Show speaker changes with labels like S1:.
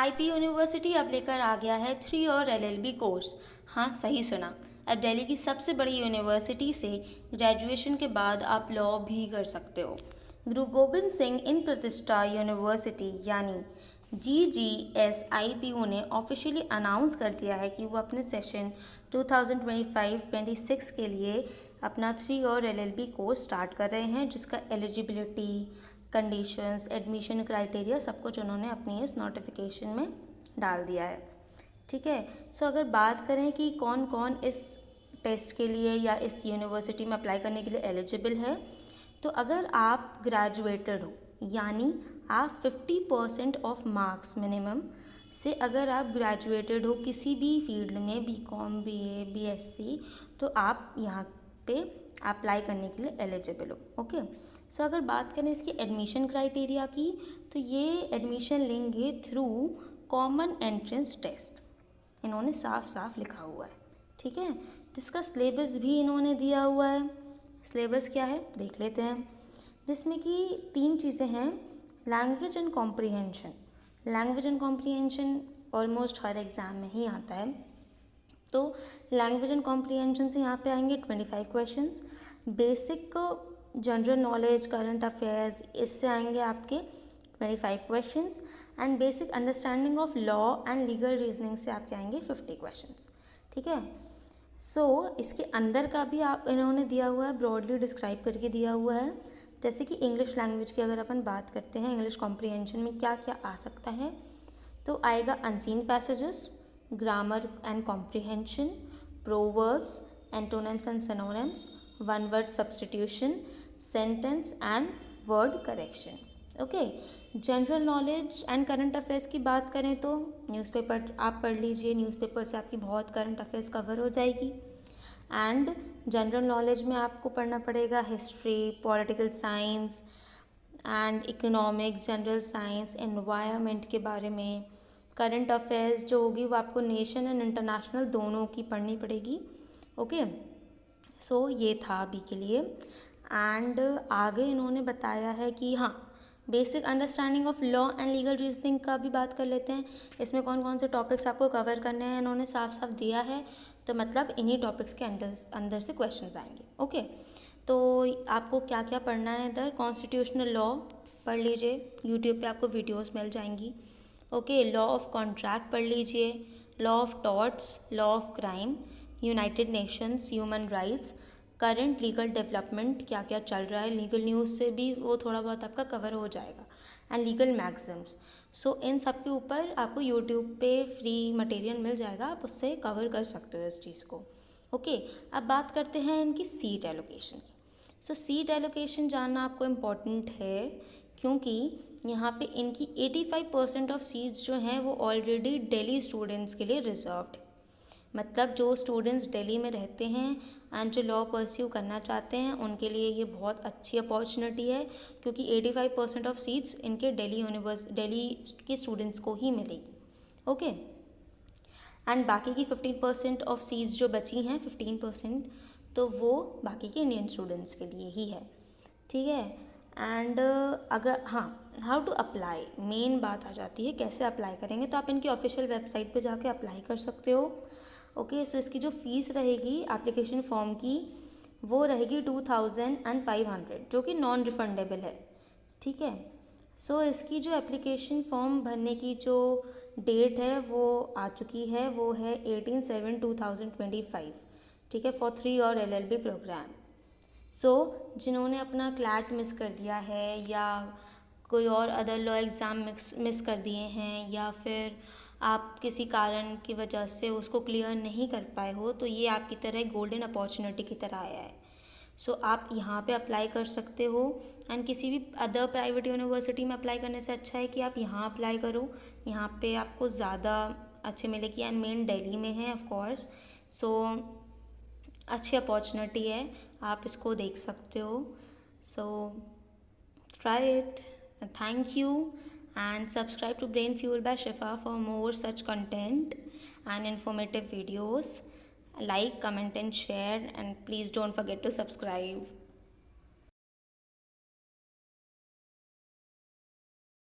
S1: IP university अब लेकर आ गया है 3 और एलएलबी कोर्स। हाँ, सही सुना। अब दिल्ली की सबसे बड़ी यूनिवर्सिटी से ग्रेजुएशन के बाद आप लॉ भी कर सकते हो। गुरु गोबिंद सिंह इन प्रतिष्ठा यूनिवर्सिटी यानी GGSIPU ने ऑफिशियली अनाउंस कर दिया है कि वो अपने सेशन 2025-26 के लिए अपना 3 और एलएलबी कोर्स स्टार्ट कर रहे हैं, जिसका एलिजिबिलिटी, कंडीशंस, एडमिशन क्राइटेरिया सब कुछ उन्होंने अपनी इस नोटिफिकेशन में डाल दिया है। ठीक है। सो अगर बात करें कि कौन कौन इस टेस्ट के लिए या इस यूनिवर्सिटी में अप्लाई करने के लिए एलिजिबल है, तो अगर आप ग्रेजुएटेड हो यानी आप 50% ऑफ मार्क्स मिनिमम से अगर आप ग्रेजुएटेड हो किसी भी फील्ड में, BCom, BA, BSc, तो आप यहाँ पे अप्लाई करने के लिए एलिजिबल हो। ओके। सो अगर बात करें इसकी एडमिशन क्राइटेरिया की, तो ये एडमिशन लेंगे थ्रू कॉमन एंट्रेंस टेस्ट। इन्होंने साफ साफ लिखा हुआ है। ठीक है। जिसका सिलेबस भी इन्होंने दिया हुआ है। सिलेबस क्या है देख लेते हैं, जिसमें कि 3 चीज़ें हैं। Language and comprehension. Language and comprehension almost her exam में ही आता है। तो लैंग्वेज एंड कॉम्प्रीहेंशन से यहाँ पे आएंगे 25 questions. Basic general knowledge, current affairs, इससे आएंगे आपके 25 questions. And basic understanding of law and legal reasoning से आपके आएंगे 50 क्वेश्चंस। ठीक है। सो इसके अंदर का भी आप इन्होंने दिया हुआ है, ब्रॉडली डिस्क्राइब करके दिया हुआ है। जैसे कि इंग्लिश लैंग्वेज की अगर अपन बात करते हैं, इंग्लिश कॉम्प्रीहेंशन में क्या क्या आ सकता है, तो आएगा unseen passages, grammar and comprehension, proverbs, antonyms and synonyms, one word substitution, sentence and word correction. Okay. General knowledge and current affairs की बात करें तो न्यूज़पेपर आप पढ़ लीजिए, न्यूज़पेपर से आपकी बहुत करंट अफेयर्स कवर हो जाएगी। एंड जनरल नॉलेज में आपको पढ़ना पड़ेगा history, political science and economics, general science, environment के बारे में। करंट अफेयर्स जो होगी वो आपको नेशन एंड इंटरनेशनल दोनों की पढ़नी पड़ेगी। ओके। सो ये था अभी के लिए। एंड आगे इन्होंने बताया है कि हाँ, basic understanding of law and legal reasoning का भी बात कर लेते हैं। इसमें कौन कौन से टॉपिक्स आपको कवर करने हैं इन्होंने साफ साफ दिया है। तो मतलब इन्हीं टॉपिक्स के अंदर से क्वेश्चंस आएंगे। ओके। तो आपको क्या क्या पढ़ना है इधर, कॉन्स्टिट्यूशनल लॉ पढ़ लीजिए, यूट्यूब पे आपको वीडियोस मिल जाएंगी। ओके। लॉ ऑफ कॉन्ट्रैक्ट पढ़ लीजिए, law of torts, law of crime, United Nations, human rights, current legal development, क्या क्या चल रहा है, लीगल न्यूज़ से भी वो थोड़ा बहुत आपका कवर हो जाएगा, एंड लीगल मैगजिम्स। सो इन सब के ऊपर आपको यूट्यूब पे फ्री मटेरियल मिल जाएगा, आप उससे कवर कर सकते हो इस चीज़ को। ओके। अब बात करते हैं इनकी सीट एलोकेशन की। सो सीट एलोकेशन जानना आपको इम्पॉर्टेंट है, क्योंकि यहाँ पे इनकी 85% ऑफ सीट्स जो हैं वो ऑलरेडी दिल्ली स्टूडेंट्स के लिए रिजर्व्ड है। मतलब जो स्टूडेंट्स दिल्ली में रहते हैं एंड जो लॉ परस्यू करना चाहते हैं उनके लिए ये बहुत अच्छी अपॉर्चुनिटी है, क्योंकि 85% ऑफ सीट्स इनके दिल्ली के स्टूडेंट्स को ही मिलेगी। ओके। एंड बाकी की 15% ऑफ सीट्स जो बची हैं, 15%, तो वो बाकी के इंडियन स्टूडेंट्स के लिए ही है। ठीक है। एंड अगर हाउ टू अप्लाई, मेन बात आ जाती है कैसे अप्लाई करेंगे, तो आप इनकी ऑफिशियल वेबसाइट पे जाके अप्लाई कर सकते हो। ओके। सो इसकी जो फ़ीस रहेगी एप्लीकेशन फॉर्म की, वो रहेगी 2500, जो कि नॉन रिफंडेबल है। ठीक है। सो इसकी जो एप्लीकेशन फॉर्म भरने की जो डेट है वो आ चुकी है, वो है 18/7/2025। ठीक है। फॉर 3 और LLB प्रोग्राम। सो जिन्होंने अपना क्लैट मिस कर दिया है या कोई और अदर लॉ एग्ज़ाम मिस कर दिए हैं, या फिर आप किसी कारण की वजह से उसको क्लियर नहीं कर पाए हो, तो ये आपकी तरह गोल्डन अपॉर्चुनिटी की तरह आया है। सो आप यहाँ पे अप्लाई कर सकते हो। एंड किसी भी अदर प्राइवेट यूनिवर्सिटी में अप्लाई करने से अच्छा है कि आप यहाँ अप्लाई करो, यहाँ पे आपको ज़्यादा अच्छे मिलेगी। एंड मेन दिल्ली में है ऑफ कोर्स। सो अच्छी अपॉर्चुनिटी है, आप इसको देख सकते हो। So try it. Thank you and subscribe to Brain Fuel by Shifa for more such content and informative videos. Like, comment and share, and please don't forget to subscribe.